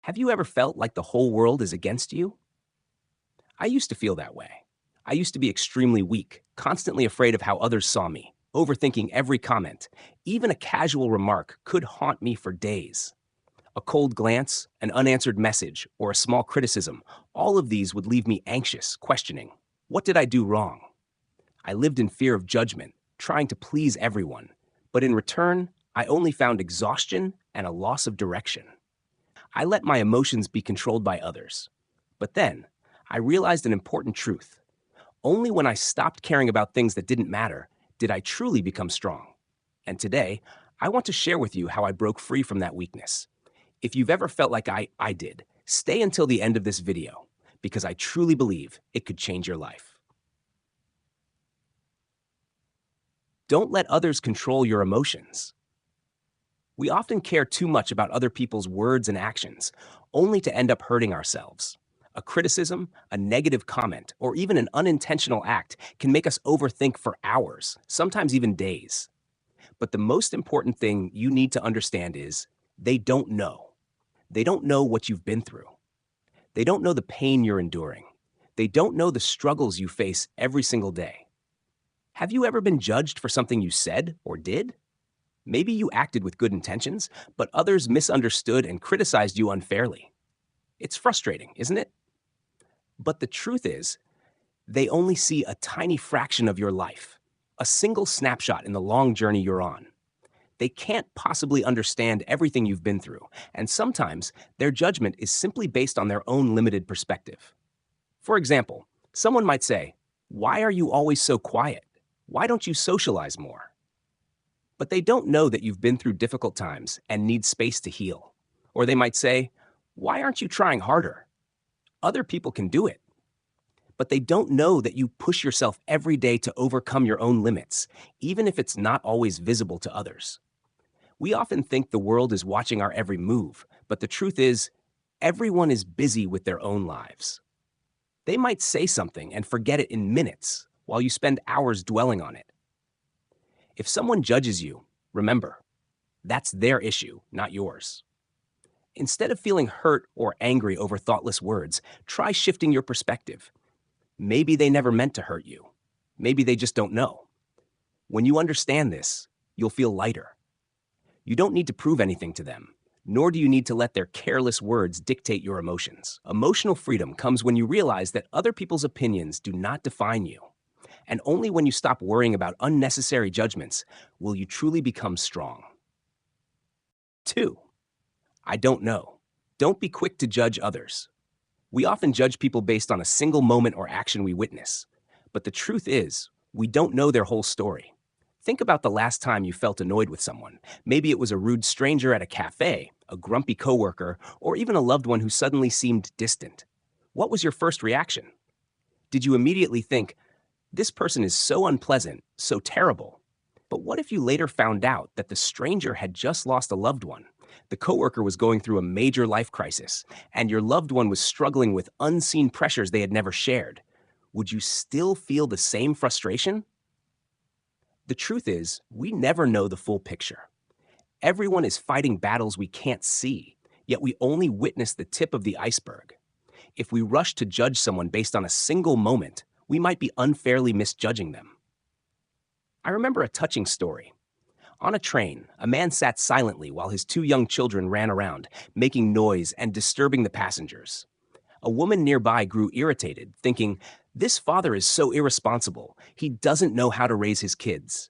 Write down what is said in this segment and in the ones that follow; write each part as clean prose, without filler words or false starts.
Have you ever felt like the whole world is against you? I used to feel that way. I used to be extremely weak, constantly afraid of how others saw me, overthinking every comment. Even a casual remark could haunt me for days. A cold glance, an unanswered message, or a small criticism, all of these would leave me anxious, questioning, what did I do wrong? I lived in fear of judgment, trying to please everyone. But in return, I only found exhaustion and a loss of direction. I let my emotions be controlled by others. But then, I realized an important truth. Only when I stopped caring about things that didn't matter did I truly become strong. And today, I want to share with you how I broke free from that weakness. If you've ever felt like I did, stay until the end of this video, because I truly believe it could change your life. Don't let others control your emotions. We often care too much about other people's words and actions, only to end up hurting ourselves. A criticism, a negative comment, or even an unintentional act can make us overthink for hours, sometimes even days. But the most important thing you need to understand is they don't know. They don't know what you've been through. They don't know the pain you're enduring. They don't know the struggles you face every single day. Have you ever been judged for something you said or did? Maybe you acted with good intentions, but others misunderstood and criticized you unfairly. It's frustrating, isn't it? But the truth is, they only see a tiny fraction of your life, a single snapshot in the long journey you're on. They can't possibly understand everything you've been through, and sometimes their judgment is simply based on their own limited perspective. For example, someone might say, "Why are you always so quiet? Why don't you socialize more?" But they don't know that you've been through difficult times and need space to heal. Or they might say, "Why aren't you trying harder? Other people can do it." But they don't know that you push yourself every day to overcome your own limits, even if it's not always visible to others. We often think the world is watching our every move, but the truth is, everyone is busy with their own lives. They might say something and forget it in minutes, while you spend hours dwelling on it. If someone judges you, remember, that's their issue, not yours. Instead of feeling hurt or angry over thoughtless words, try shifting your perspective. Maybe they never meant to hurt you. Maybe they just don't know. When you understand this, you'll feel lighter. You don't need to prove anything to them, nor do you need to let their careless words dictate your emotions. Emotional freedom comes when you realize that other people's opinions do not define you. And only when you stop worrying about unnecessary judgments will you truly become strong. 2. I don't know. Don't be quick to judge others. We often judge people based on a single moment or action we witness. But the truth is, we don't know their whole story. Think about the last time you felt annoyed with someone. Maybe it was a rude stranger at a cafe, a grumpy coworker, or even a loved one who suddenly seemed distant. What was your first reaction? Did you immediately think, "This person is so unpleasant, so terrible"? But what if you later found out that the stranger had just lost a loved one? The coworker was going through a major life crisis, and your loved one was struggling with unseen pressures they had never shared. Would you still feel the same frustration? The truth is, we never know the full picture. Everyone is fighting battles we can't see, yet we only witness the tip of the iceberg. If we rush to judge someone based on a single moment, we might be unfairly misjudging them. I remember a touching story. On a train, a man sat silently while his two young children ran around, making noise and disturbing the passengers. A woman nearby grew irritated, thinking, "This father is so irresponsible. He doesn't know how to raise his kids."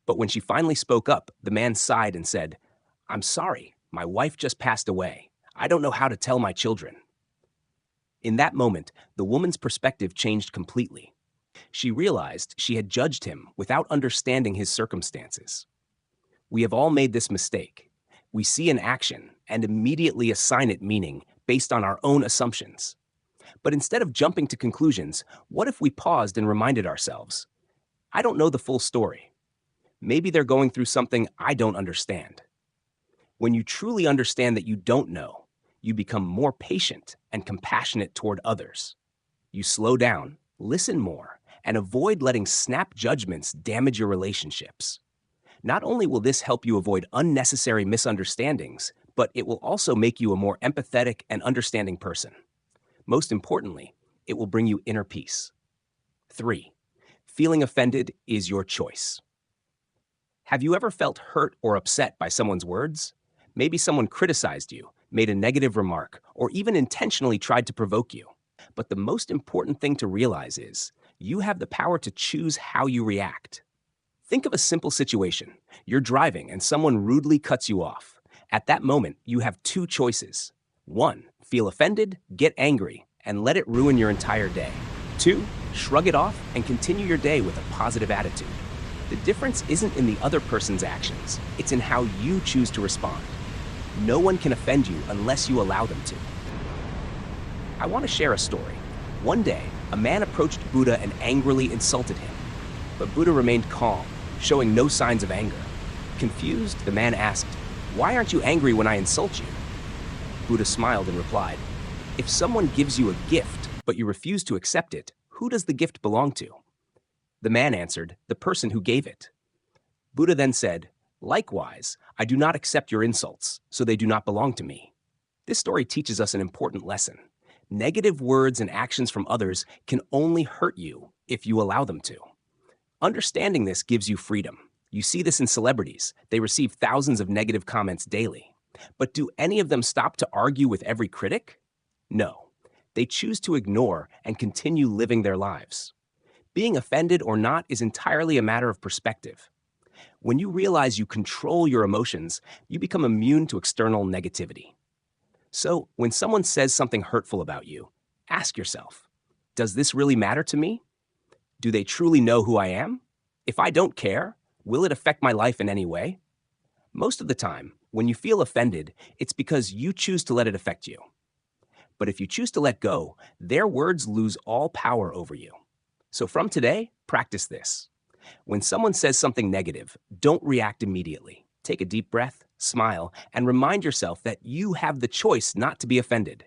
But when she finally spoke up, the man sighed and said, "I'm sorry, my wife just passed away. I don't know how to tell my children." In that moment, the woman's perspective changed completely. She realized she had judged him without understanding his circumstances. We have all made this mistake. We see an action and immediately assign it meaning based on our own assumptions. But instead of jumping to conclusions, what if we paused and reminded ourselves, "I don't know the full story. Maybe they're going through something I don't understand." When you truly understand that you don't know, you become more patient and compassionate toward others. You slow down, listen more, and avoid letting snap judgments damage your relationships. Not only will this help you avoid unnecessary misunderstandings, but it will also make you a more empathetic and understanding person. Most importantly, it will bring you inner peace. 3. Feeling offended is your choice. Have you ever felt hurt or upset by someone's words? Maybe someone criticized you, made a negative remark, or even intentionally tried to provoke you. But the most important thing to realize is you have the power to choose how you react. Think of a simple situation. You're driving and someone rudely cuts you off. At that moment, you have two choices. 1. Feel offended, get angry, and let it ruin your entire day. 2. Shrug it off and continue your day with a positive attitude. The difference isn't in the other person's actions, it's in how you choose to respond. No one can offend you unless you allow them to. I want to share a story. One day, a man approached Buddha and angrily insulted him. But Buddha remained calm, showing no signs of anger. Confused, the man asked, "Why aren't you angry when I insult you?" Buddha smiled and replied, "If someone gives you a gift, but you refuse to accept it, who does the gift belong to?" The man answered, "The person who gave it." Buddha then said, "Likewise, I do not accept your insults, so they do not belong to me." This story teaches us an important lesson. Negative words and actions from others can only hurt you if you allow them to. Understanding this gives you freedom. You see this in celebrities. They receive thousands of negative comments daily. But do any of them stop to argue with every critic? No. They choose to ignore and continue living their lives. Being offended or not is entirely a matter of perspective. When you realize you control your emotions, you become immune to external negativity. So, when someone says something hurtful about you, ask yourself, does this really matter to me? Do they truly know who I am? If I don't care, will it affect my life in any way? Most of the time, when you feel offended, it's because you choose to let it affect you. But if you choose to let go, their words lose all power over you. So from today, practice this. When someone says something negative, don't react immediately. Take a deep breath, smile, and remind yourself that you have the choice not to be offended.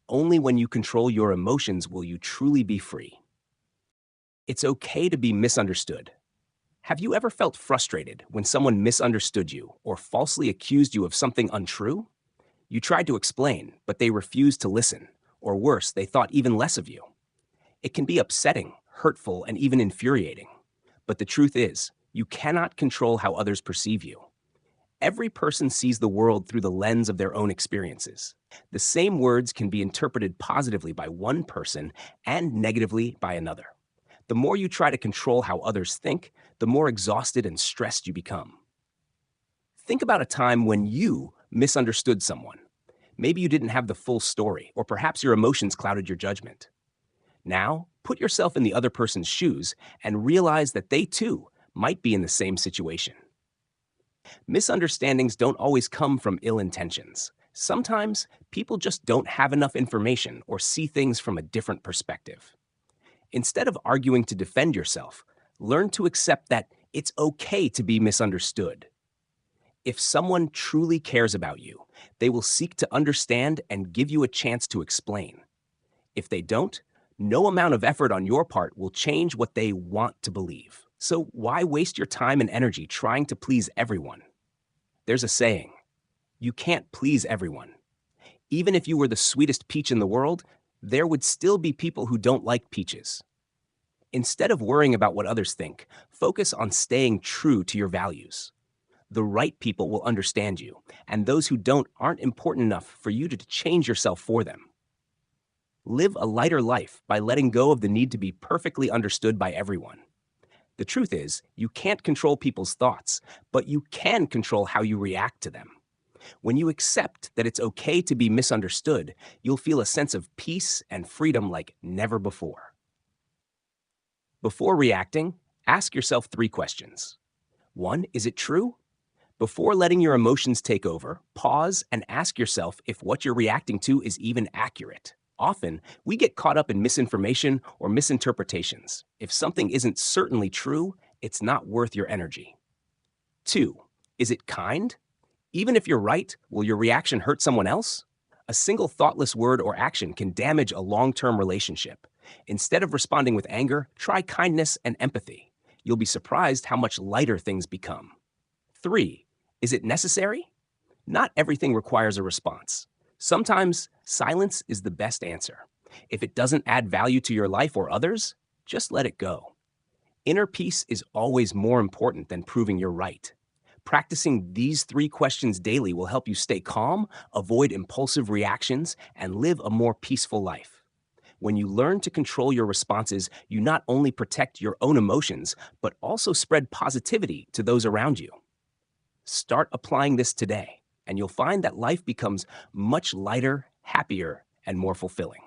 Only when you control your emotions will you truly be free. It's okay to be misunderstood. Have you ever felt frustrated when someone misunderstood you or falsely accused you of something untrue? You tried to explain, but they refused to listen, or worse, they thought even less of you. It can be upsetting, hurtful, and even infuriating. But the truth is, you cannot control how others perceive you. Every person sees the world through the lens of their own experiences. The same words can be interpreted positively by one person and negatively by another. The more you try to control how others think, the more exhausted and stressed you become. Think about a time when you misunderstood someone. Maybe you didn't have the full story, or perhaps your emotions clouded your judgment. Now, put yourself in the other person's shoes and realize that they too might be in the same situation. Misunderstandings don't always come from ill intentions. Sometimes people just don't have enough information or see things from a different perspective. Instead of arguing to defend yourself, learn to accept that it's okay to be misunderstood. If someone truly cares about you, they will seek to understand and give you a chance to explain. If they don't, no amount of effort on your part will change what they want to believe. So why waste your time and energy trying to please everyone? There's a saying, you can't please everyone. Even if you were the sweetest peach in the world, there would still be people who don't like peaches. Instead of worrying about what others think, focus on staying true to your values. The right people will understand you, and those who don't aren't important enough for you to change yourself for them. Live a lighter life by letting go of the need to be perfectly understood by everyone. The truth is, you can't control people's thoughts, but you can control how you react to them. When you accept that it's okay to be misunderstood, you'll feel a sense of peace and freedom like never before. Before reacting, ask yourself 3 questions. 1, is it true? Before letting your emotions take over, pause and ask yourself if what you're reacting to is even accurate. Often, we get caught up in misinformation or misinterpretations. If something isn't certainly true, it's not worth your energy. 2, is it kind? Even if you're right, will your reaction hurt someone else? A single thoughtless word or action can damage a long-term relationship. Instead of responding with anger, try kindness and empathy. You'll be surprised how much lighter things become. 3, is it necessary? Not everything requires a response. Sometimes silence is the best answer. If it doesn't add value to your life or others, just let it go. Inner peace is always more important than proving you're right. Practicing these 3 questions daily will help you stay calm, avoid impulsive reactions, and live a more peaceful life. When you learn to control your responses, you not only protect your own emotions, but also spread positivity to those around you. Start applying this today, and you'll find that life becomes much lighter, happier, and more fulfilling.